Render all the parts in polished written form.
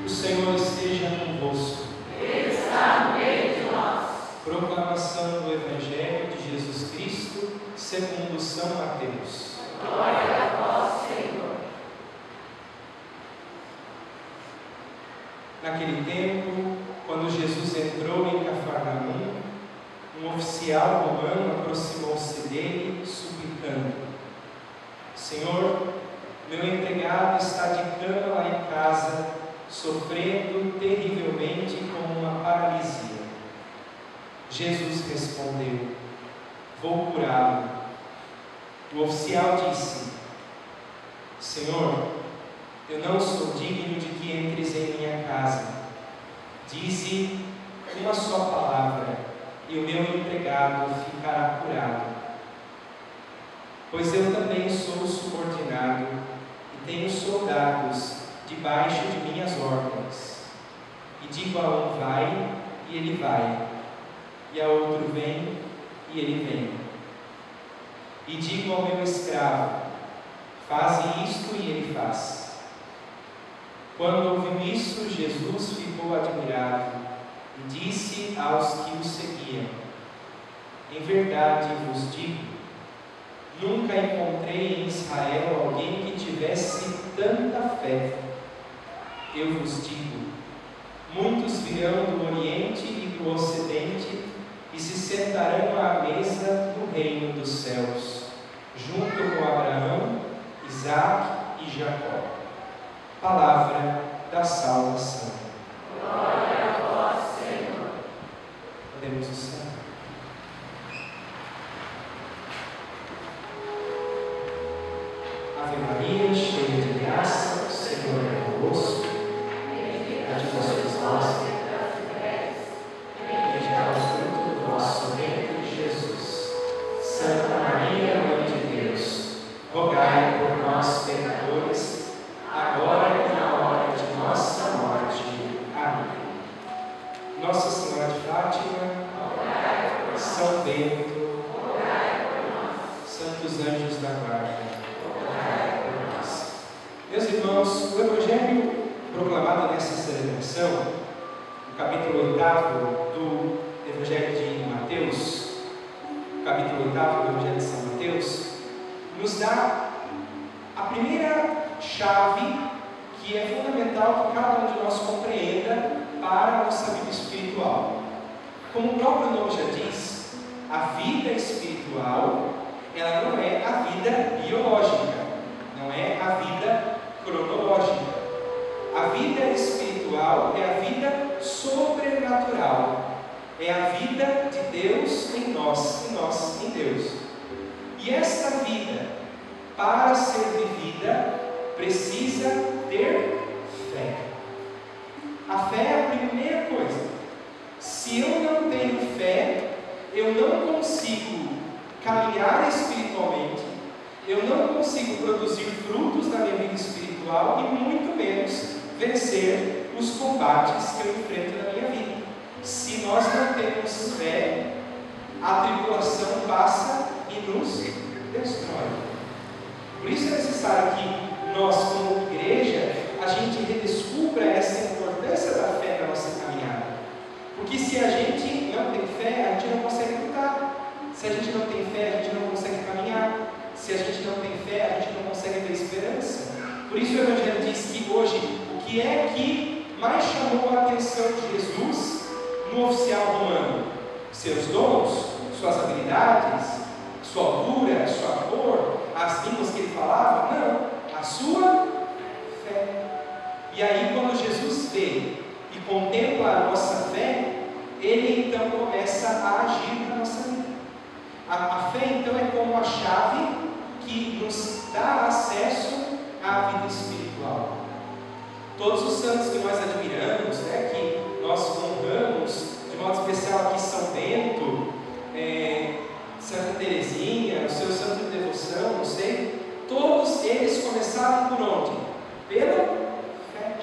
O Senhor esteja convosco. Ele está no meio de nós. Proclamação do Evangelho de Jesus Cristo, segundo São Mateus. Glória a vós, Senhor. Naquele tempo, quando Jesus entrou em Cafarnaum, um oficial romano aproximou-se dele, suplicando: Senhor, meu empregado está de cama lá em casa, sofrendo terrivelmente com uma paralisia. Jesus respondeu: Vou curá-lo. O oficial disse: Senhor, eu não sou digno de que entres em minha casa. Dize uma só palavra e o meu empregado ficará curado. Pois eu também sou subordinado e tenho soldados debaixo de minhas ordens. E digo a um: vai, e ele vai, e a outro: vem, e ele vem. E digo ao meu escravo: faze isto, e ele faz. Quando ouviu isso, Jesus ficou admirado e disse aos que o seguiam: em verdade vos digo, nunca encontrei em Israel alguém que tivesse tanta fé. Eu vos digo, muitos virão do Oriente e do Ocidente e se sentarão à mesa no reino dos céus, junto com Abraão, Isaque e Jacó. Palavra da salvação. Glória a vós, Senhor. Podemos sentar. Ave Maria, cheia de graça, o Senhor é convosco. Bendita sois vós entre as mulheres, bendito é o fruto do vosso ventre, Jesus. Santa Maria, Mãe de Deus, rogai por nós, pecadores, agora e na hora de nossa morte. Amém. Nossa Senhora de Fátima, Rogai por São Bento, rogai por nós. santos anjos da guarda, Rogai por nós. meus irmãos, o Evangelho proclamado nessa celebração, no capítulo 8 do Evangelho de Mateus, capítulo 8 do Evangelho de São Mateus, nos dá a primeira chave que é fundamental que cada um de nós compreenda para a nossa vida espiritual. Como o próprio nome já diz, a vida espiritual, ela não é a vida biológica, não é a vida cronológica. A vida espiritual é a vida sobrenatural, é a vida de Deus em nós, e nós em Deus. E esta vida, para ser vivida, precisa ter fé. A fé é a primeira coisa. Se eu não tenho fé, eu não consigo caminhar espiritualmente, eu não consigo produzir frutos na minha vida espiritual e muito menos vencer os combates que eu enfrento na minha vida. Se nós não temos fé, a tribulação passa e nos destrói. Por isso é necessário que nós, como igreja, a gente redescubra essa importância da fé na nossa caminhada. Porque se a gente não tem fé, a gente não consegue lutar. Se a gente não tem fé, a gente não consegue caminhar. Se a gente não tem fé, a gente não consegue ter esperança. Por isso o Evangelho diz que hoje, o que é que mais chamou a atenção de Jesus no oficial romano? Seus dons, suas habilidades, sua altura, sua cor, as línguas que ele falava? Não, a sua fé. E aí quando Jesus vê e contempla a nossa fé, ele então começa a agir na nossa vida. A fé então é como a chave que nos dá acesso à vida espiritual. Todos os santos que nós admiramos, que nós honramos, de modo especial aqui São Bento, Santa Teresinha, o seu santo de devoção, não sei, todos eles começaram por onde? Pela fé.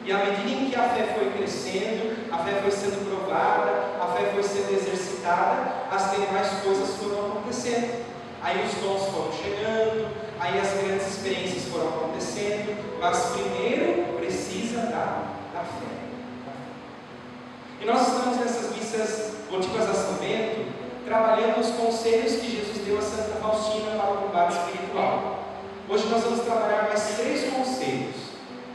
E à medida em que a fé foi crescendo, a fé foi sendo provada, a fé foi sendo exercitada, as demais coisas foram acontecendo. Aí os dons foram chegando, aí as grandes experiências foram acontecendo, mas primeiro precisa da Motivas a São Bento, trabalhando os conselhos que Jesus deu a Santa Faustina para o combate espiritual. Hoje nós vamos trabalhar mais 3 conselhos.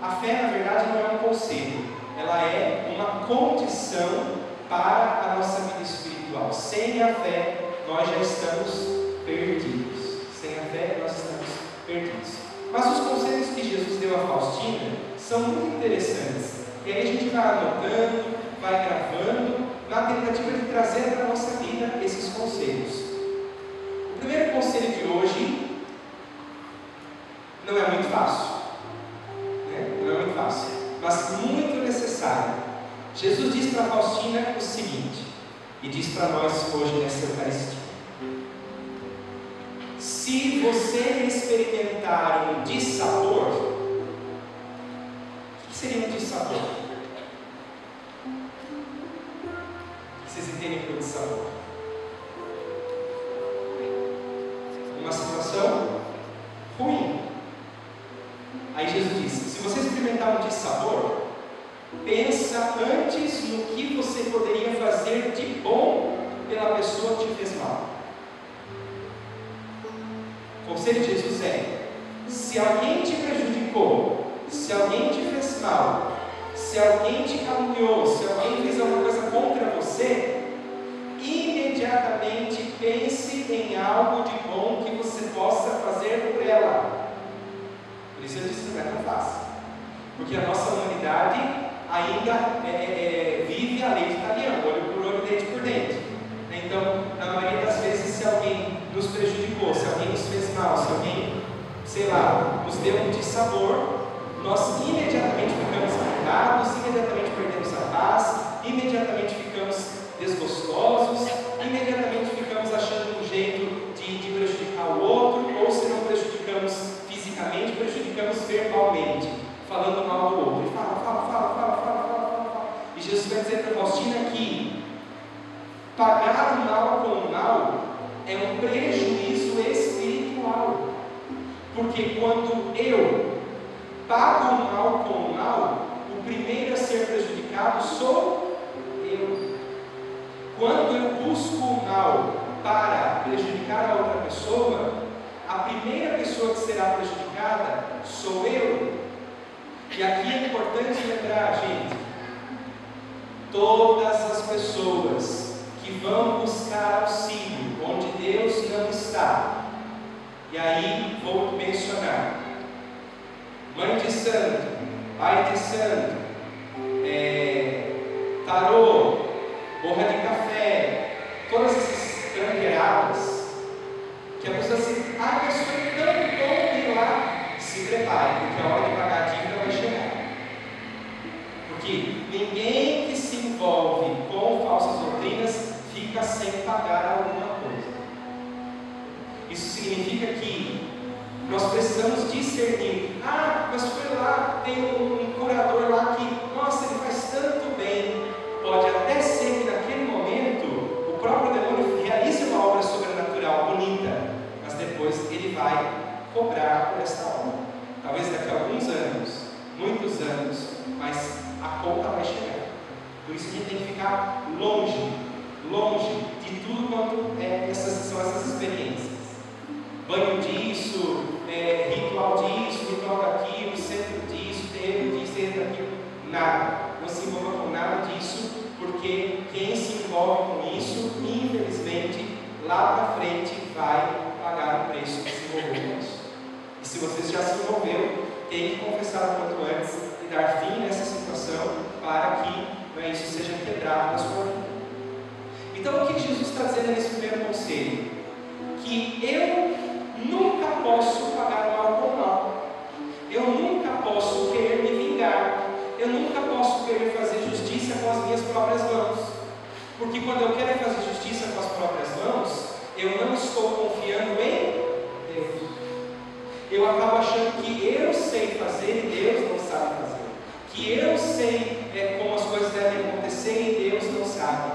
A fé, na verdade, não é um conselho, ela é uma condição para a nossa vida espiritual. Sem a fé, nós já estamos perdidos. Sem a fé, nós estamos perdidos. Mas os conselhos que Jesus deu a Faustina são muito interessantes. E aí a gente vai anotando, vai gravando, na tentativa de trazer para a nossa vida esses conselhos. O primeiro conselho de hoje não é muito fácil, né? Não é muito fácil, mas muito necessário. Jesus diz para Faustina o seguinte, e diz para nós hoje nessa Eucaristia: se você experimentar um dissabor, o que seria um dissabor? O que vocês entendem por dissabor? Uma situação ruim. Aí Jesus disse: se você experimentar um dissabor, pensa antes no que você poderia fazer de bom pela pessoa que te fez mal. O conselho de Jesus é: se alguém te prejudicou, se alguém te fez mal, se alguém te caluniou, se alguém fez alguma coisa contra você, imediatamente pense em algo de bom que você possa fazer por ela. Por isso eu disse que não é tão fácil, porque a nossa humanidade ainda vive a lei de Italiano, olho por olho, dente por dente. Então, na maioria das vezes, se alguém nos prejudicou, se alguém nos fez mal, se alguém, sei lá, nos deu um dissabor, nós imediatamente ficamos amargados, imediatamente perdemos a paz, imediatamente ficamos desgostosos, imediatamente ficamos achando um jeito de prejudicar o outro, ou se não prejudicamos fisicamente, prejudicamos verbalmente, falando mal do outro. E fala. E Jesus vai dizer para Faustina que pagar o mal com o mal é um prejuízo espiritual. Porque quando eu pago o mal com o mal, o primeiro a ser prejudicado sou eu. Quando eu busco o mal para prejudicar a outra pessoa, a primeira pessoa que será prejudicada sou eu. E aqui é importante lembrar, gente, todas as pessoas que vão buscar auxílio onde Deus não está, e aí vou mencionar mãe de santo, pai de santo, tarô, borra de café, todas essas tranqueiradas, que a pessoa assim, a pessoa é tão bom ir lá, se prepare, porque a hora de pagar a dívida vai chegar. Porque ninguém que se envolve com falsas doutrinas fica sem pagar alguma coisa. Isso significa que nós precisamos discernir. Ah, mas foi lá, tem um curador lá que, nossa, ele faz tanto bem. Pode até ser que naquele momento o próprio demônio realize uma obra sobrenatural bonita, mas depois ele vai cobrar por essa obra. Talvez daqui a alguns anos, muitos anos, mas a conta vai chegar. Por isso a gente tem que ficar longe de tudo quanto são essas experiências. Banho disso, ritual disso, ritual daquilo, centro disso, terreiro disso, terreiro daquilo, nada. Não se envolva com nada disso, porque quem se envolve com isso, infelizmente, lá para frente vai pagar o preço que se envolveu com isso. E se você já se envolveu, tem que confessar o quanto antes e dar fim nessa situação para que isso seja quebrado na sua vida. Então, o que Jesus está dizendo nesse primeiro conselho? Que eu nunca posso pagar o mal com o mal. Eu nunca posso querer me vingar. Eu nunca posso querer fazer justiça com as minhas próprias mãos. Porque quando eu quero fazer justiça com as próprias mãos, eu não estou confiando em Deus. Eu acabo achando que eu sei fazer e Deus não sabe fazer. Que eu sei como as coisas devem acontecer e Deus não sabe.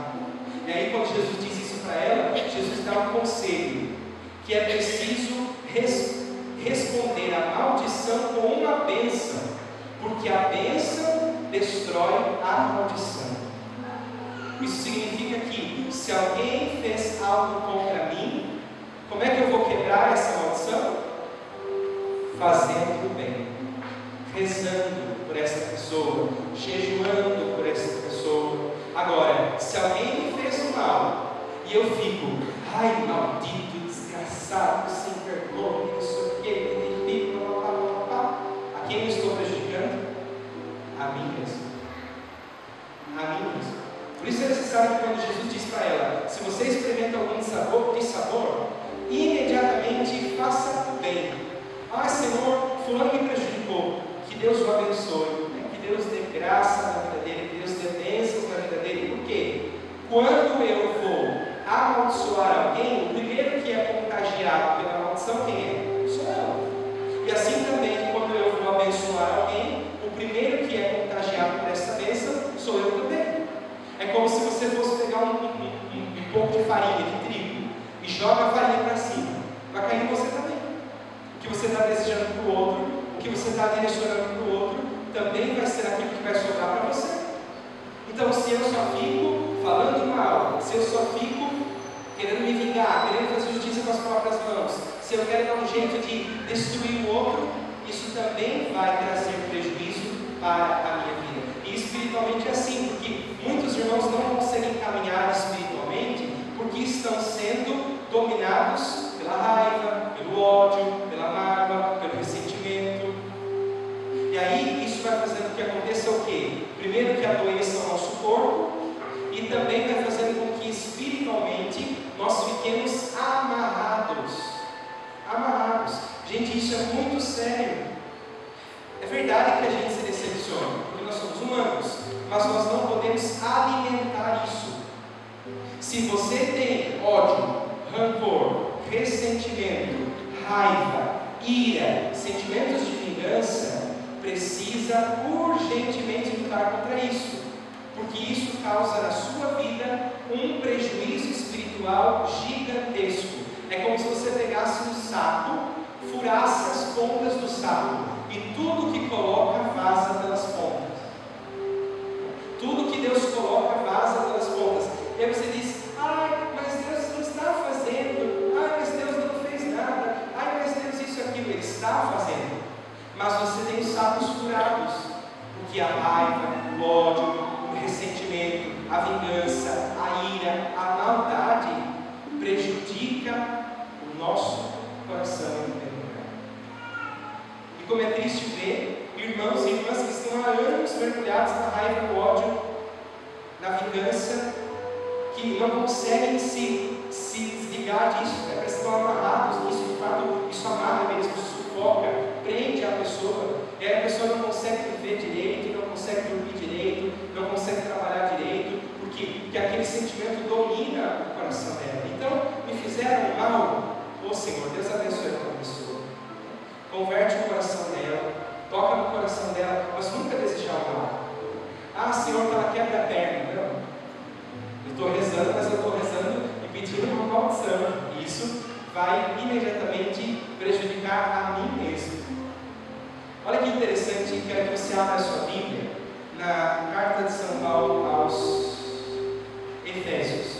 E aí quando Jesus diz isso para ela, Jesus dá um conselho, que é preciso responder à maldição com uma bênção, porque a bênção destrói a maldição. Isso significa que se alguém fez algo contra mim, como é que eu vou quebrar essa maldição? Fazendo o bem, rezando por essa pessoa, jejuando por essa pessoa. Agora, se alguém me fez o mal e eu fico, ai, maldito, desgraçado, sem vergonha, não sei o que, a quem eu estou prejudicando? A mim mesmo. A mim mesmo. Por isso é necessário que quando Jesus diz para ela, se você experimenta algum dissabor, imediatamente faça o bem. Ah, Senhor, fulano me prejudicou. Que Deus o abençoe, né? Que Deus dê graça na vida dele, que Deus dê bênçãos na vida dele. Por quê? Quando eu vou amaldiçoar alguém, o primeiro que é contagiado pela maldição, quem é? Sou eu. E assim também, quando eu vou abençoar alguém, o primeiro que é contagiado por essa bênção, sou eu também. É como se você fosse pegar um pouco de farinha, de trigo, e joga a farinha para cima. Vai cair em você também. O que você está desejando para o outro, o que você está direcionando para o outro, também vai ser aquilo que vai sobrar para você. Então, se eu só fico falando mal, se eu só fico querendo me vingar, querendo fazer justiça com as próprias mãos, se eu quero dar um jeito de destruir o outro, isso também vai trazer prejuízo para a minha vida. E espiritualmente é assim, porque muitos irmãos não conseguem caminhar espiritualmente porque estão sendo dominados pela raiva, pelo ódio, pela mágoa, pelo ressentimento. E aí isso vai fazendo que aconteça o quê? Primeiro, que adoeça o nosso corpo, e também vai fazendo com que espiritualmente nós fiquemos amarrados. Amarrados. Gente, isso é muito sério. É verdade que a gente se decepciona, porque nós somos humanos, mas nós não podemos alimentar isso. Se você tem ódio, rancor, ressentimento, raiva, ira, sentimentos de vingança, precisa urgentemente lutar contra isso, porque isso causa na sua vida um prejuízo espiritual gigantesco. É como se você pegasse um saco, furasse as pontas do saco, e tudo que coloca vaza pelas pontas. Tudo que Deus coloca vaza pelas pontas. E aí você diz, ai, mas Deus não está fazendo, ai, mas Deus não fez nada, ai, mas Deus isso e aquilo. Ele está fazendo, mas você tem os sacos furados, porque a raiva, o ódio, o ressentimento, a vingança, a ira, a maldade prejudica o nosso coração. E como é triste ver irmãos e irmãs que estão há anos mergulhados na raiva, no ódio, na vingança, que não conseguem se desligar disso, né? Parece que estão amarrados nisso. De fato, isso amarra mesmo, sufoca, prende a pessoa, e aí a pessoa não consegue viver direito, não consegue dormir direito, não consegue trabalhar direito, porque aquele sentimento domina o coração dela. Então, me fizeram mal, ô Senhor, Deus abençoe aquela pessoa, converte o coração dela, toca no coração dela, mas nunca desejar o mal. Ah, Senhor, que ela quebra a perna. Não, eu estou rezando, mas eu estou rezando e pedindo uma maldição. Isso vai imediatamente prejudicar a mim mesmo. Olha que interessante, quero que você abra a sua Bíblia na carta de São Paulo aos Efésios.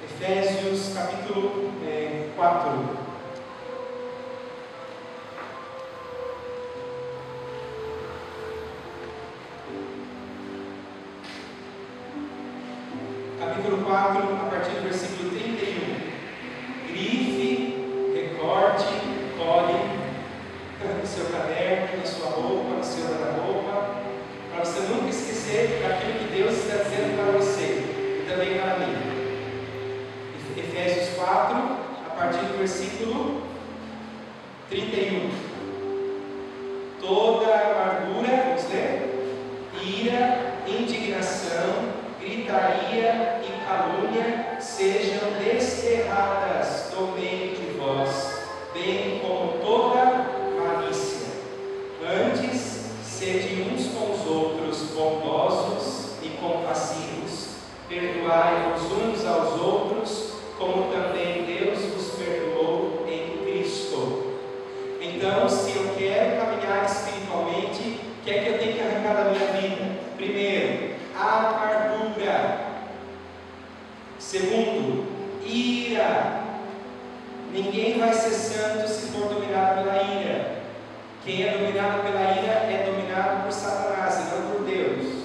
Efésios capítulo 4. Capítulo 4, a partir do versículo 31. Grife, recorte, colhe no seu caderno, na sua roupa, no seu guarda-roupa, para você nunca esquecer daquilo que Deus está dizendo para você e também para mim. Efésios 4, a partir do versículo 31. Toda amargura, vamos ler? Ira, indignação, gritaria e calúnia sejam desterradas do meio de vós, bem como toda malícia. Antes, sede uns com os outros bondosos e compassivos, perdoai-vos uns aos outros, como também Deus vos perdoou em Segundo, ira. Ninguém vai ser santo se for dominado pela ira. Quem é dominado pela ira é dominado por Satanás e não por Deus.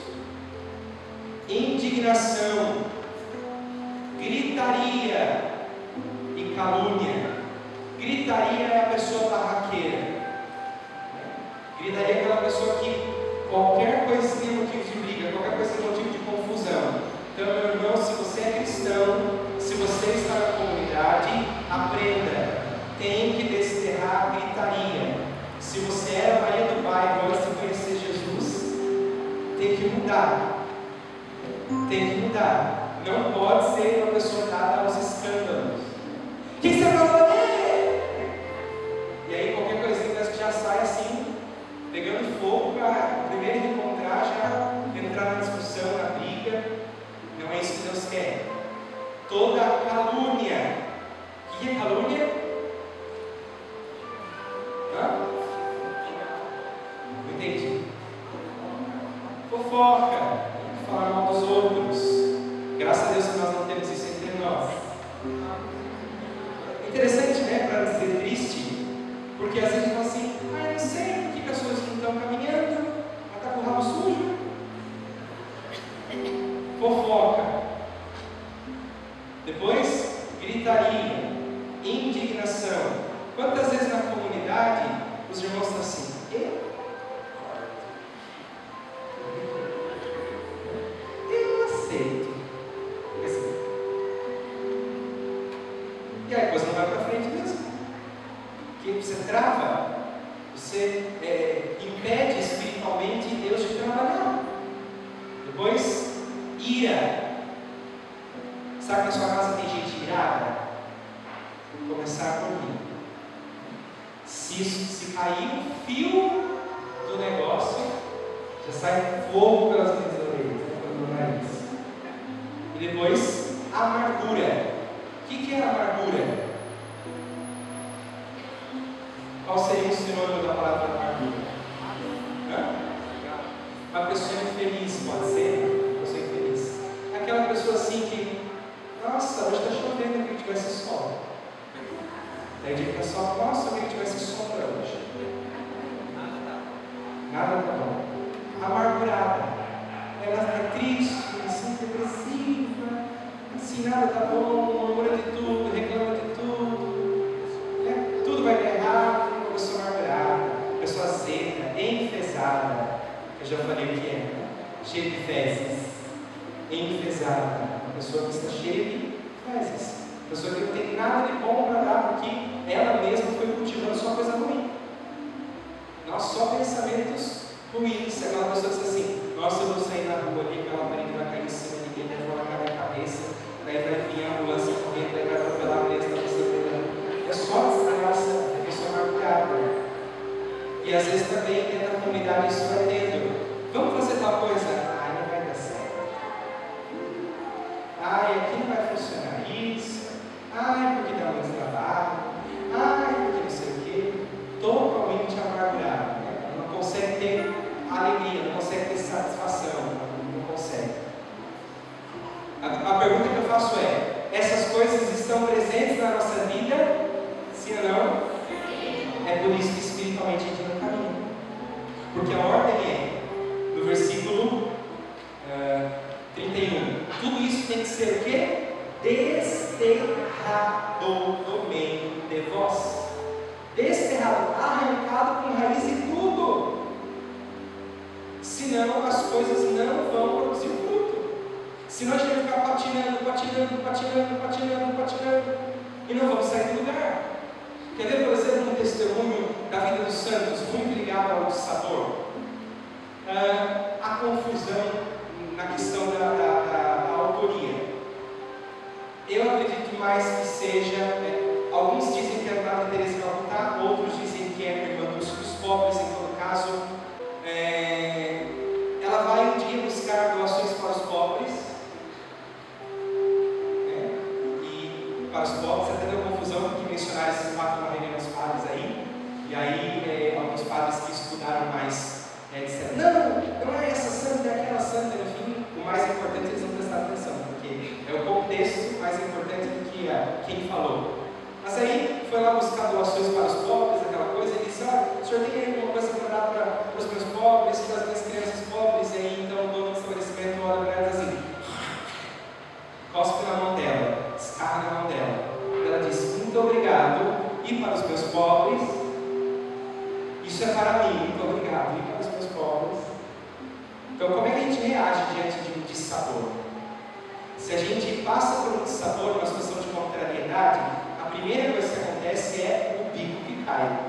Indignação, gritaria e calúnia. Gritaria é a pessoa barraqueira. Gritaria é aquela pessoa que qualquer coisinha é motivo de briga, qualquer coisa é motivo de confusão. Então, meu irmão, se você é cristão, se você está na comunidade, aprenda. Tem que desterrar a gritaria. Se você era Maria do bairro antes de conhecer Jesus, tem que mudar. Tem que mudar. Não pode ser uma pessoa dada aos escândalos. O que você está falando? E aí qualquer coisinha parece que já sai assim, pegando fogo para primeiro encontrar, já entrar na discussão, na briga. Não é isso que Deus quer. Toda calúnia. O que é calúnia? Hã? Não entendi. Fofoca. Falar mal dos outros. Graças a Deus que nós não temos isso entre nós. Interessante, né? Para não ser triste. Porque às vezes a gente fala assim: ah, não sei por que as coisas não estão caminhando. Ela está com o rabo sujo. Fofoca. Depois, gritaria, indignação. Quantas vezes na comunidade os irmãos estão assim: eu aceito. E aí a coisa não vai para frente mesmo. Porque você trava, você impede espiritualmente Deus de trabalhar. Depois, ira. Sabe que na sua casa tem gente irada? Vou começar comigo. Se cair um fio do negócio, já sai fogo pelas minhas orelhas, pelo nariz. E depois, amargura. O que é amargura? Qual seria o sinônimo da palavra amargura? Uma pessoa infeliz, pode ser? Uma pessoa infeliz. Aquela pessoa assim que, nossa, hoje está chovendo, eu queria que tivesse sol. Daí dia que só, nossa, eu queria que tivesse sombra hoje. Nada tá bom. Amargurada. Ela é triste, assim, depressiva, assim, nada tá bom, murmura de tudo, reclama de tudo. Tudo vai dar errado. Uma pessoa amargurada, pessoa azeda, enfesada. Eu já falei o que é, cheia de fezes. Enfesada. Uma pessoa que está cheia de fezes. Uma pessoa que não tem nada de bom para dar, porque ela mesma foi cultivando só coisa ruim. Nós só pensamentos ruins. Aquela pessoa diz assim: nossa, eu vou sair na rua ali, aquela parede vai cair em cima de ninguém, vai na minha cabeça, daí vai vir a ambulância correndo, daí vai atropelar a mesa da pessoa. É só desgraça, a pessoa amargurada. E às vezes também dentro da comunidade isso vai tendo. Vamos fazer tal coisa? Ai, não vai dar certo. Ai, aqui não vai funcionar isso. Ai, porque dá muito trabalho. Ai, porque não sei o quê. Totalmente amargurado. Né? Não consegue ter alegria, não consegue ter satisfação. Não consegue. A pergunta que eu faço é: essas coisas estão presentes na nossa vida? Sim ou não? É por isso que espiritualmente a gente não caminha. Porque a ordem é, no versículo 31, tudo isso tem que ser o quê? Desterrado do meio de vós. Desterrado, arrancado com raiz e tudo. Senão as coisas não vão produzir fruto. Senão a gente vai ficar patinando e não vamos sair do lugar. Quer ver, por exemplo, um testemunho da vida dos santos, muito ligado ao sabor? A confusão na questão da autoria. Eu acredito mais que seja, alguns dizem que é a Madre Teresa de Calcutá, outros dizem que é a irmã dos pobres, em todo caso. Ela vai um dia buscar doações para os pobres, e para os pobres até deu confusão, porque missionários se matam na reunião dos padres aí, e aí alguns padres que estudaram mais disseram: não é essa santa, é aquela santa. No fim, o mais importante é eles não prestarem atenção, porque é o contexto mais importante do que quem falou. Mas aí foi lá buscar doações para os pobres, aquela coisa, e disse: o senhor tem alguma coisa para dar para os meus pobres, para as minhas crianças pobres? E aí então o dono do estabelecimento olha para ela e diz assim, cospe na mão dela, escarra na mão dela. Ela diz: muito obrigado, e para os meus pobres, isso é para mim, muito obrigado, e para os meus pobres. Então como é que a gente reage diante de um dissabor? Se a gente passa por um dissabor, uma situação de contrariedade, a primeira coisa que acontece é o bico que cai.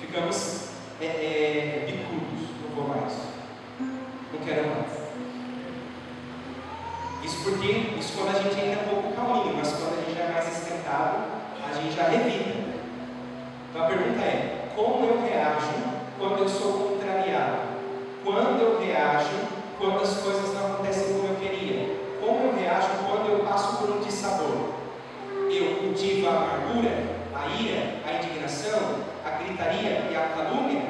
Ficamos bicudos, não vou mais, não quero mais. Isso quando a gente ainda é um pouco calminho, mas quando a gente já é mais esquentado, a gente já revida. Então a pergunta é: como eu reajo quando eu sou contrariado? Quando eu reajo quando as coisas não acontecem como eu queria? Como eu reajo quando eu passo por um dissabor? Eu cultivo a amargura, a ira, a indignação, a gritaria e a calúnia?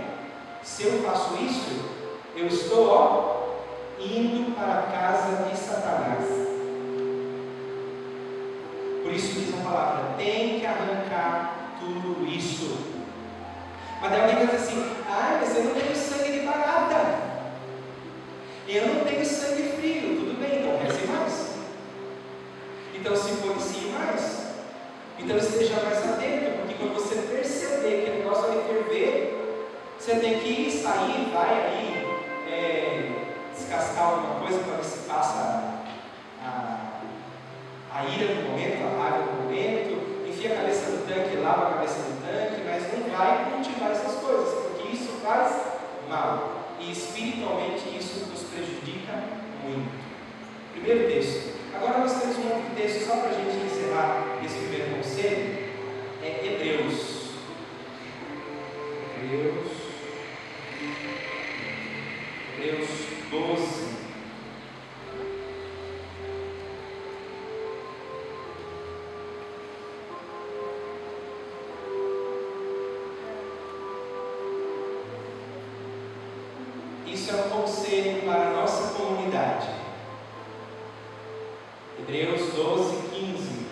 Se eu faço isso, eu estou indo para a casa de Satanás. Por isso diz a palavra: tem que arrancar tudo isso. Mas daí alguém vai dizer assim: mas eu não tenho sangue de barata, eu não tenho sangue frio. Tudo bem, então reze mais. Então se policie mais. Então esteja mais atento, porque quando você perceber que o negócio vai ferver, você tem que sair, vai aí descascar alguma coisa para ver se passa a ira no momento, a raiva no momento, enfia a cabeça no tanque, lava a cabeça no tanque, mas não vai cultivar essas coisas, porque isso faz mal. E espiritualmente isso nos prejudica muito. Primeiro texto. Agora nós temos um outro texto, só para a gente encerrar esse primeiro conselho, é Hebreus 12. Isso é um conselho para a nossa comunidade. Hebreus 12, 15.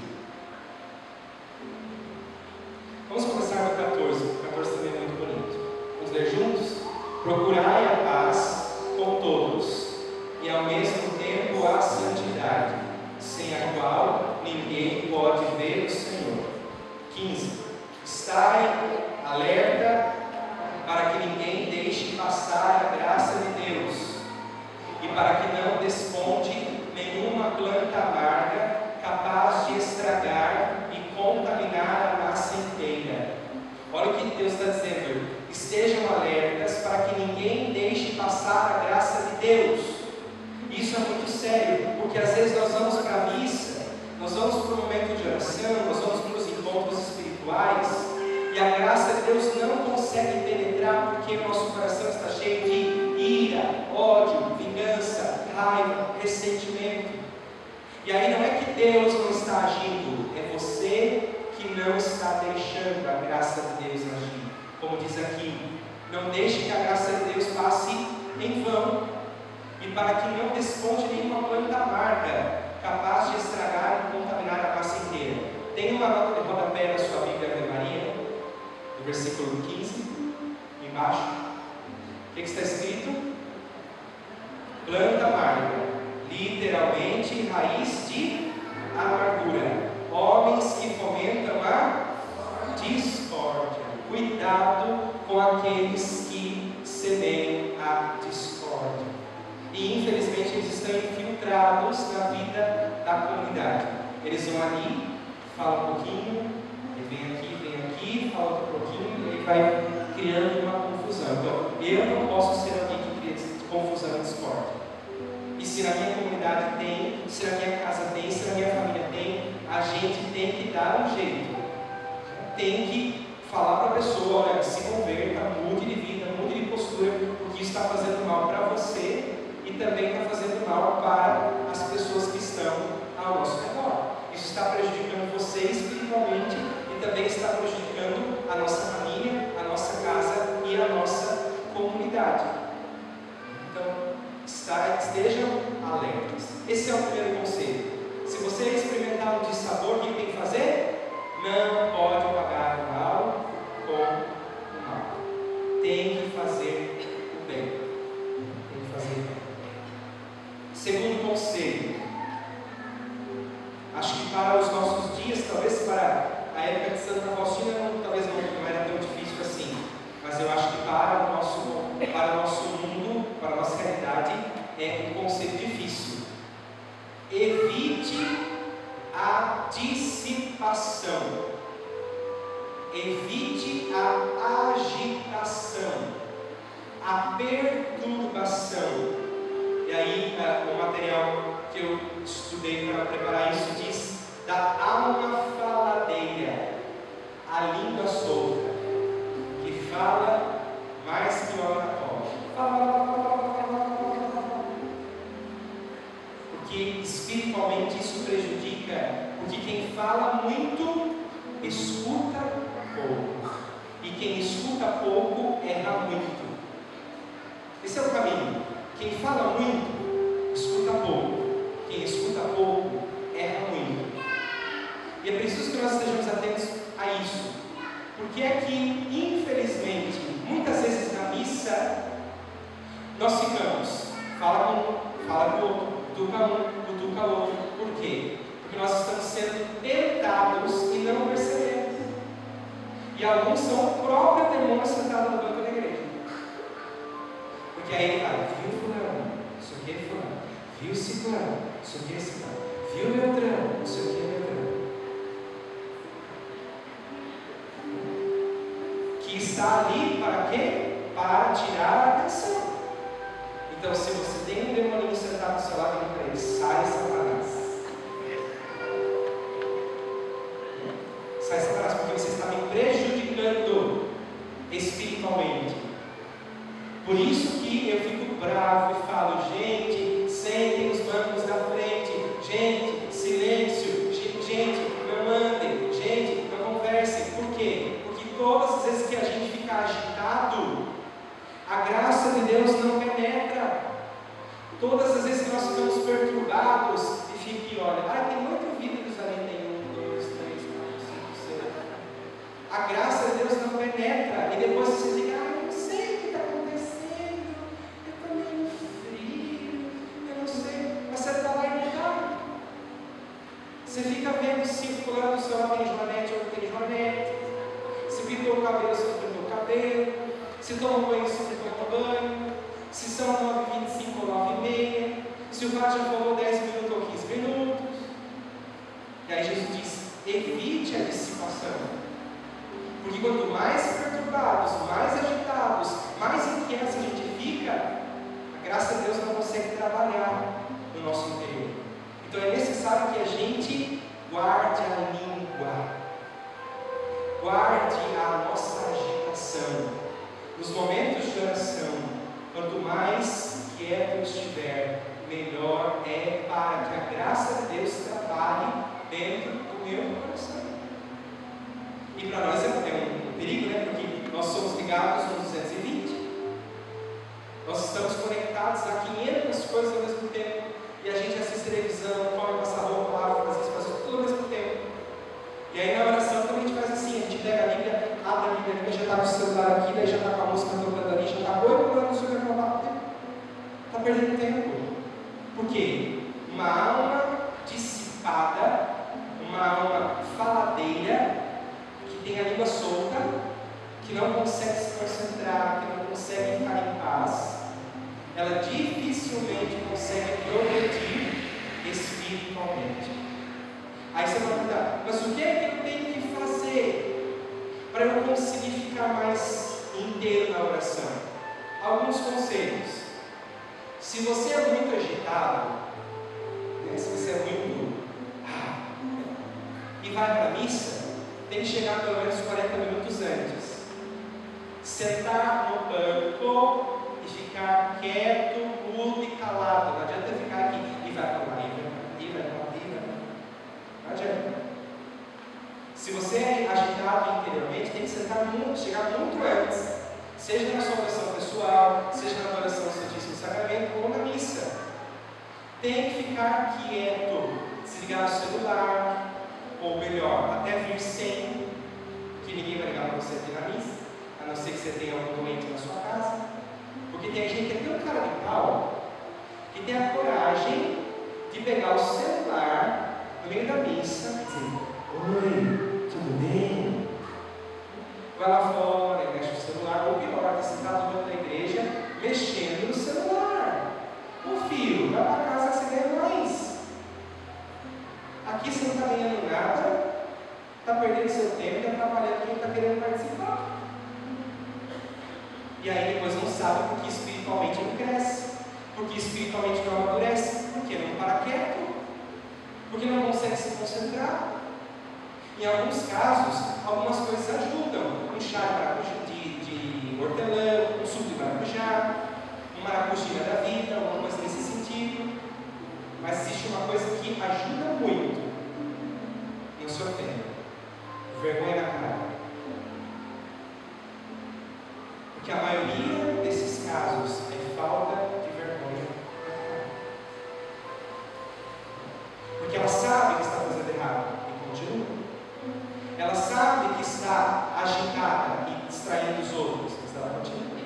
Vamos começar no 14. O 14 também é muito bonito. Vamos ler juntos? Procurai a paz com todos e ao mesmo tempo a santidade, sem a qual ninguém pode ver o Senhor. 15. Estai alerta para que ninguém deixe passar a graça de Deus e para que não desponte nenhuma planta amarga capaz de estragar e contaminar a massa inteira. Olha o que Deus está dizendo: estejam alertas para que ninguém deixe passar a graça de Deus. Isso é muito sério, porque às vezes nós vamos para a missa, nós vamos para o momento de oração, nós vamos para os encontros espirituais, e a graça de Deus não consegue penetrar porque nosso coração está cheio de ira, ódio, vingança, raiva, ressentimento. E aí não é que Deus não está agindo, é você que não está deixando a graça de Deus agir. Como diz aqui, não deixe que a graça de Deus passe em vão, e para que não desponte nenhuma planta amarga capaz de estragar e contaminar a massa inteira. Tem uma nota de rodapé na sua Bíblia Ave Maria, no versículo 15, embaixo. O que está escrito? Planta amarga, literalmente raiz de amargura, homens que fomentam a discórdia. Cuidado com aqueles que semeiam a discórdia. E infelizmente eles estão infiltrados na vida da comunidade. Eles vão ali, falam um pouquinho, e vem aqui, fala outro pouquinho, e aí vai criando uma confusão. Então, eu não posso ser alguém que cria confusão e discórdia. E se na minha comunidade tem, se na minha casa tem, se na minha família tem, a gente tem que dar um jeito. Tem que falar para a pessoa: olha, se converta, mude de vida, mude de postura, porque isso está fazendo mal para você e também está fazendo mal para as pessoas que estão ao nosso redor. Isso está prejudicando você espiritualmente e também está prejudicando a nossa família, a nossa casa e a nossa comunidade. Então, estejam alertas. Esse é o primeiro conselho. Acho que para os nossos dias, talvez para a época de Santa Faustina, talvez não era tão difícil assim. Mas eu acho que para o nosso mundo, para a nossa realidade, é um conceito difícil. Evite a dissipação. Evite a agitação, a perturbação. E aí, o material que eu estudei para preparar isso diz da alma faladeira, a língua solta, que fala mais que o oratório. Porque espiritualmente isso prejudica, porque quem fala muito escuta pouco, e quem escuta pouco erra muito. Esse é o caminho. Quem fala muito escuta pouco, quem escuta pouco erra muito. E é preciso que nós estejamos atentos a isso, porque é que, infelizmente, muitas vezes na missa nós ficamos, fala com o outro, cutuca o outro. Por quê? Porque nós estamos sendo tentados e não percebemos. E alguns são o próprio demônio sentado no banco da igreja. Porque aí ele fala, viu fulano, isso aqui é fulano, viu ciclano, isso aqui é ciclano, viu Beltrano, isso aqui é Beltrano. Que está ali para quê? Para tirar a atenção. Então, se você tem um demoninho sentado do seu lado, para ele, sai Satanás. Sai Satanás, porque você está me prejudicando espiritualmente. Por isso que eu fico bravo e falo, gente, sentem os bancos da frente, gente, silêncio, gente, não andem, gente, não conversem. Por quê? Porque todas as vezes que a gente fica agitado, a graça de Deus não penetra. Todas as vezes que nós ficamos perturbados e fica e olha, tem 8 vídeos ali, tem 1, 2, 3, 4, 5, 6. A graça de Deus não penetra. E depois você fica, eu não sei o que está acontecendo, eu estou meio frio, eu não sei. Mas você está lá e não está. Você fica vendo se o fulano do seu lado tem joanete ou não tem joanete, se pintou o cabelo, se não pintou o cabelo, se toma banho, se não toma banho, se são 9h25 ou 9h30, se o padre já falou 10 minutos ou 15 minutos. E aí Jesus diz, evite a dissipação. Porque quanto mais perturbados, mais agitados, mais inquietos a gente fica, a graça de Deus não consegue trabalhar no nosso interior. Então é necessário que a gente guarde a língua, guarde a nossa agitação. Nos momentos de oração, quanto mais quieto eu estiver, melhor é para que a graça de Deus trabalhe dentro do meu coração. E para nós é um perigo, né? Porque nós somos ligados no 220. Nós estamos conectados a 500 coisas ao mesmo tempo. E a gente assiste televisão, come, passa roupa, lava, faz isso, faz tudo ao mesmo tempo. E aí na oração também a gente faz assim, a gente pega a Bíblia, abre a Bíblia, já está no celular aqui, daí já está com a música tocando ali, já está não sei o que acabar tempo. Está perdendo tempo. Por quê? Uma alma dissipada, uma alma faladeira, que tem a língua solta, que não consegue se concentrar, que não consegue ficar em paz, ela dificilmente consegue progredir espiritualmente. Aí você vai perguntar, mas o que é que eu tenho que fazer para eu conseguir ficar mais inteiro na oração? Alguns conselhos. Se você é muito agitado, né, se você é muito e vai para a missa, tem que chegar pelo menos 40 minutos antes. Sentar no banco e ficar quieto, mudo e calado. Não adianta ficar aqui e vai para lá, e vai para lá. Não adianta. Se você é agitado interiormente, tem que sentar muito, chegar muito antes. Seja na sua oração pessoal, seja na oração do Santíssimo Sacramento ou na missa. Tem que ficar quieto, desligar o celular, ou melhor, até vir sem, porque ninguém vai ligar para você aqui na missa, a não ser que você tenha algum doente na sua casa. Porque tem gente que é tão cara de pau que tem a coragem de pegar o celular no meio da missa Aqui você não está ganhando nada, está perdendo seu tempo e atrapalhando quem está querendo participar. E aí depois não sabe porque espiritualmente não cresce, porque espiritualmente não amadurece, porque não para quieto, porque não consegue se concentrar. Em alguns casos, algumas coisas ajudam. Um chá de hortelã, um suco de maracujá, um maracujá da vida, alguma coisa nesse sentido. Mas existe uma coisa que ajuda muito em o seu tempo: vergonha na cara. Porque a maioria desses casos é falta de vergonha na cara. Porque ela sabe que está fazendo errado e continua. Ela sabe que está agitada e distraindo os outros, mas ela continua.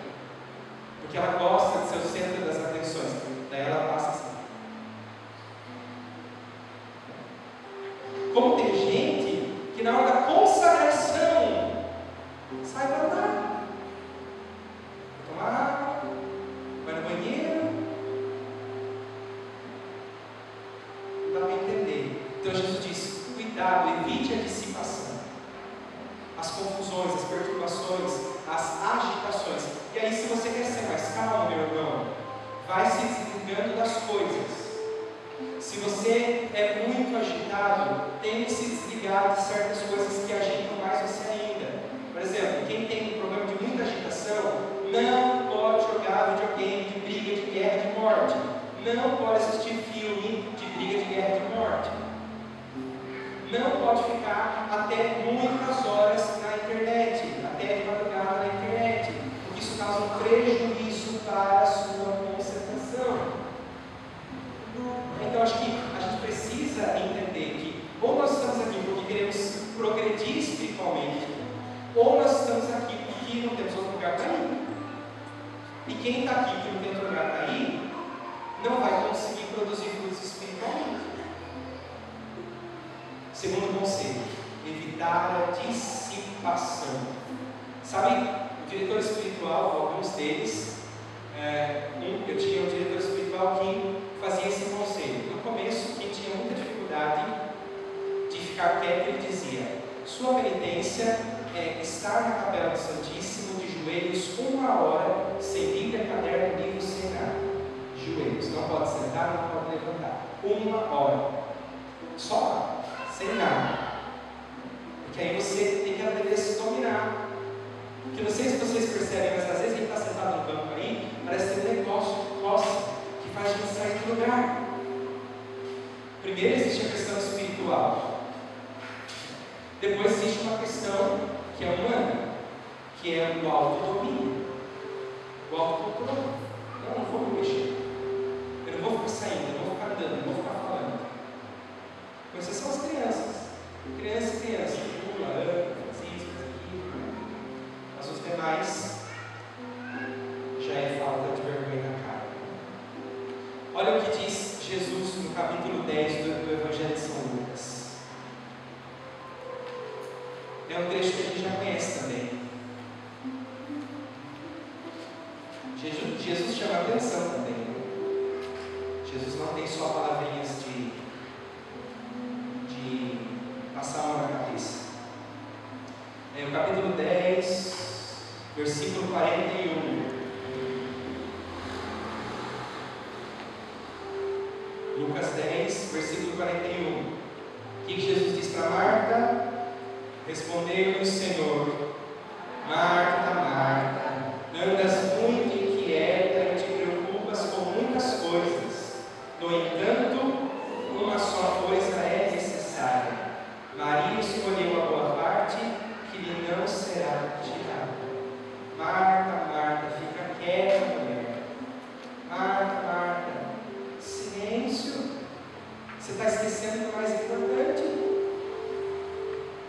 Porque ela gosta de ser o centro das atenções. Daí ela passa assim. Como tem gente que na hora da consagração sai para andar, vai tomar água, vai no banheiro. Não dá para entender. Então Jesus diz: cuidado, evite a dissipação, as confusões, as perturbações, as agitações. E aí, se você quer ser mais calmo, meu irmão, vai se desligando das coisas. Se você é muito agitado, tem que se desligar de certas coisas que agitam mais você ainda. Por exemplo, quem tem um problema de muita agitação, não pode jogar videogame de briga, de guerra, de morte. Não pode assistir filme de briga, de guerra, de morte. Não pode ficar até muitas horas na internet, até de madrugada na internet, porque isso causa um prejuízo para a sua concentração. Então acho que a gente precisa entender que ou nós estamos aqui porque queremos progredir espiritualmente, ou nós estamos aqui porque não temos outro lugar para ir. E quem está aqui que não tem outro lugar para ir, não vai conseguir produzir frutos espiritualmente. Segundo conselho: evitar a dissipação. Sabe, o diretor espiritual, alguns deles, eu tinha um diretor espiritual que fazia esse conselho. No começo, quem tinha muita dificuldade de ficar quieto, ele dizia: sua penitência é estar na capela do Santíssimo de joelhos 1 hora, sem Bíblia, caderno, livro, sem nada. Joelhos, não pode sentar, não pode levantar. 1 hora, só lá, sem nada. Porque aí você tem que aprender a se dominar. Porque não sei se vocês percebem, mas às vezes quem está sentado no banco aí, parece ter um negócio que coça, que faz a gente sair do lugar. Primeiro existe a questão espiritual. Depois existe uma questão que é humana, que é o autodomínio, o autocontrole. Não vou me mexer. Eu não vou ficar saindo, eu não vou ficar andando, eu não vou ficar falando. Com exceção as crianças. Criança e criança. Pula, anda, faz isso, faz aquilo. Mas os demais já é falta de vergonha na cara. Olha o que diz Jesus no capítulo 10 do Evangelho de São Lucas. É um trecho que a gente já conhece também. Jesus chama a atenção também. Jesus não tem só palavrinhas de passar a mão na cabeça. É o capítulo 10, versículo 41. Lucas 10, versículo 41. O que Jesus diz para Marta? Respondeu-lhe o Senhor: Marta, Marta, andas muito inquieta e te preocupas com muitas coisas. No entanto, uma só coisa é necessária. Maria escolheu a boa parte, que lhe não será tirada. Marta, Marta, fica quieta, mulher. Marta, Marta, silêncio. Você está esquecendo do mais importante.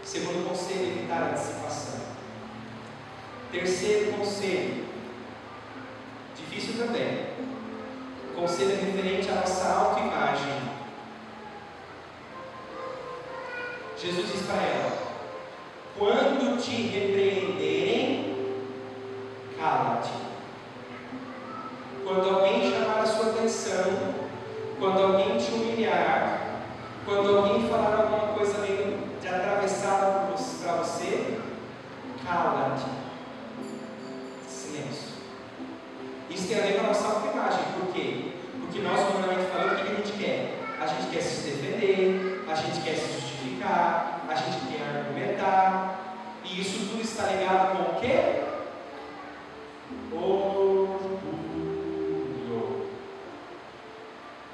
Segundo conselho, evitar a dissipação. Terceiro conselho, difícil também. Conselho referente à nossa autoimagem. Jesus diz para ela: quando te repreenderem, cala-te. Quando alguém chamar a sua atenção, quando alguém te humilhar, Quando alguém falar alguma coisa meio de atravessada para você, cala-te. Silêncio. Isso tem a ver com a nossa autoimagem. Por quê? Porque nós, normalmente falando, o que a gente quer? A gente quer se defender, a gente quer se justificar, a gente quer argumentar. E isso tudo está ligado com o quê? Orgulho.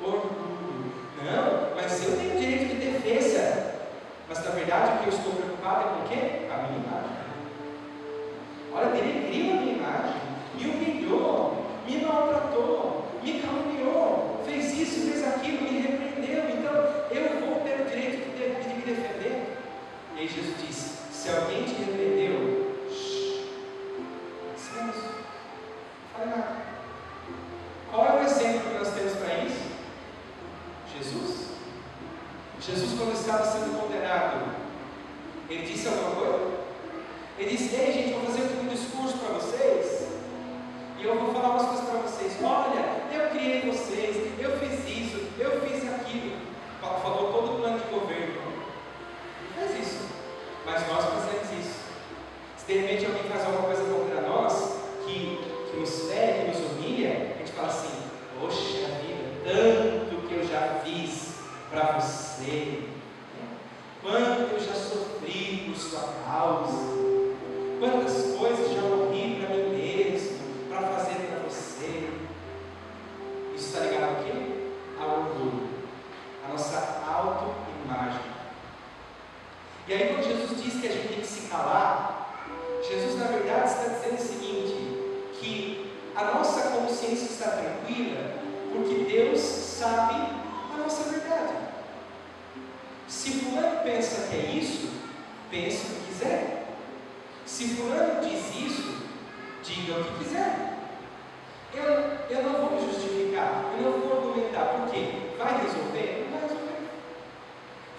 Orgulho. Não, mas eu tenho direito de defesa. Mas na verdade o que eu estou preocupado é com o quê? Com a minha imagem. Olha, denegriu a minha imagem, me humilhou, me maltratou, me caluniou, fez isso, fez aquilo, me repreendeu. Então eu vou ter o direito de me defender. E aí Jesus disse: se alguém te repreendeu, silêncio, não fale nada. Qual é o exemplo que nós temos para isso? Jesus. Jesus, quando estava sendo condenado, ele disse alguma coisa? Ele disse: ei gente, vou fazer um discurso para vocês, e eu vou falar umas coisas para vocês. Olha, eu criei vocês, eu fiz isso, eu fiz aquilo. Falou todo o plano de governo. Ele fez isso. Mas nós fazemos isso. Se de repente alguém faz alguma coisa contra nós, que nos fere, que nos humilha, a gente fala assim: poxa vida, tanto que eu já fiz para você, quanto eu já sofri por sua causa, quantas coisas já morri para mim mesmo, para fazer para você. Isso está ligado ao quê? Ao orgulho, a nossa autoimagem. E aí quando Jesus diz que a gente tem que se calar, Jesus na verdade está dizendo o seguinte: que a nossa consciência está tranquila porque Deus sabe a nossa verdade. Se fulano pensa que é isso, pense o que quiser. Se fulano diz isso, diga o que quiser. Eu não vou me justificar, eu não vou argumentar. Por quê? Vai resolver? Não vai resolver.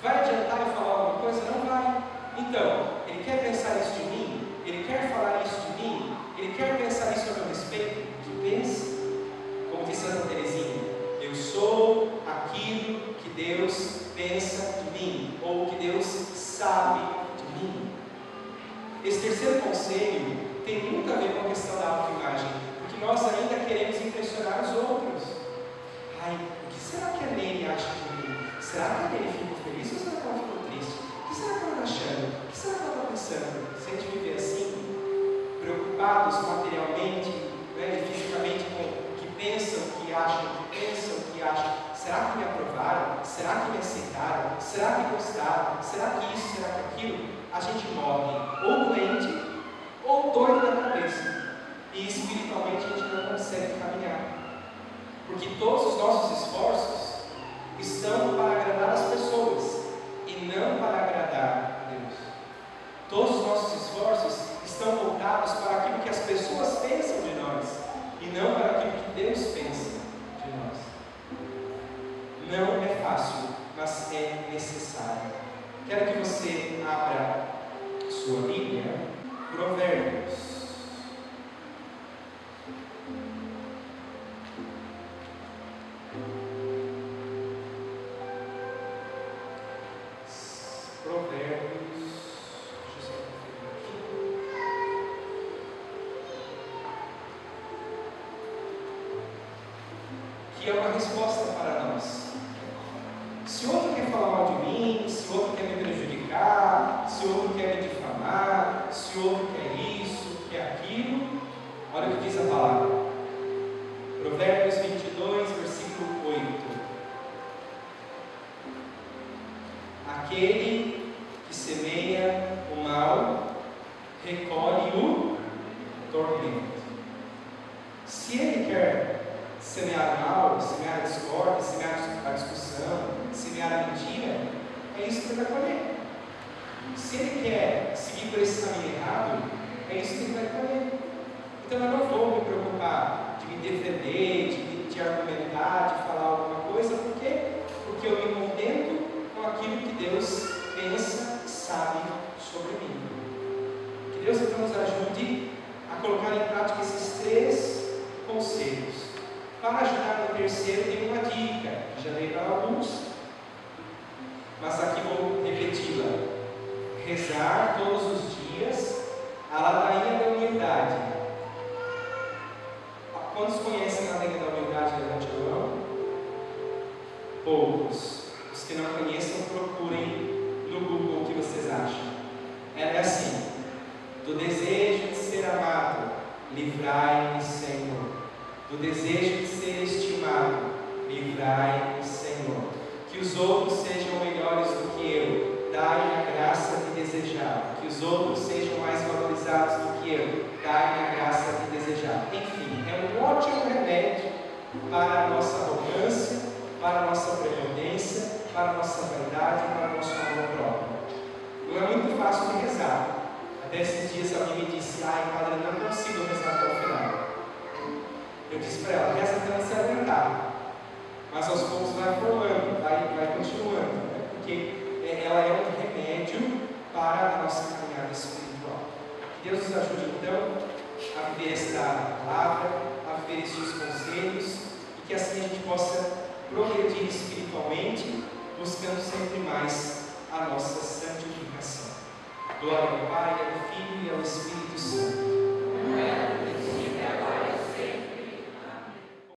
Vai adiantar eu falar alguma coisa? Não vai. Então, ele quer pensar isso de mim? Ele quer falar isso de mim? Ele quer pensar isso a meu respeito? Que pense. Como disse Santa Teresinha: eu sou aquilo que Deus pensa de mim, ou que Deus sabe de mim. Esse terceiro conselho tem muito a ver com a questão da autoimagem, porque nós ainda queremos impressionar os outros. Ai, o que será que a Nene acha de mim? Será que a Nene ficou feliz ou será que ela ficou triste? O que será que ela está achando? O que será que ela está pensando? Se a gente viver assim, preocupados materialmente, né, fisicamente com o que pensam, o que acham, será que me aprovaram? Será que me aceitaram? Será que gostaram? Será que isso? Será que aquilo? A gente morre ou doente ou doido da cabeça, e espiritualmente a gente não consegue caminhar, porque todos os nossos esforços estão para agradar as pessoas e não para agradar a Deus. Todos os nossos esforços estão voltados para aquilo que as pessoas pensam de nós e não para aquilo que Deus pensa de nós. Não é fácil, mas é necessário. Quero que você abra sua Bíblia, Provérbios. Que é uma resposta para nós. Se outro quer falar mal de mim, se outro quer me prejudicar, se outro quer me difamar, se outro quer isso, quer aquilo, olha o que diz a palavra. Provérbios 22, versículo 8. Aquele que semeia o mal, recolhe o tormento. Se ele quer semear o mal, semear a discórdia, semear a discussão, semear a mentira, é isso que ele vai colher. Se ele quer seguir por esse caminho errado, é isso que ele vai colher. Então eu não vou me preocupar de me defender, de argumentar, de falar alguma coisa. Por quê? Porque eu me contento com aquilo que Deus pensa e sabe sobre mim. Que Deus então nos ajude a colocar em prática esses 3 conselhos. Para ajudar no terceiro, tem uma dica, já dei para alguns. mas aqui vou repeti-la. Rezar todos os dias a ladainha da humildade. Quantos conhecem a ladainha da humildade? Levante a mão. Poucos. Os que não conheçam, procurem no Google o que vocês acham. Ela é assim: do desejo de ser amado, livrai-me, Senhor. Do desejo de ser estimado, livrai-me, Senhor. Que os outros sejam melhores do que eu, dai-me a graça de desejar. Que os outros sejam mais valorizados do que eu, dai-me a graça de desejar. Enfim, é um ótimo remédio para a nossa arrogância, para a nossa prepotência, para a nossa vaidade, para o nosso amor próprio. Não é muito fácil de rezar. Até esses dias alguém me disse: ai, padre, eu não consigo rezar até o final. Eu disse para ela: reza até você aguentar. Mas aos poucos vai formando, vai continuando, né? Porque ela é um remédio para a nossa caminhada espiritual. Que Deus nos ajude então a viver esta palavra, a viver estes conselhos, e que assim a gente possa progredir espiritualmente, buscando sempre mais a nossa santificação. Glória ao Pai, ao Filho e ao Espírito.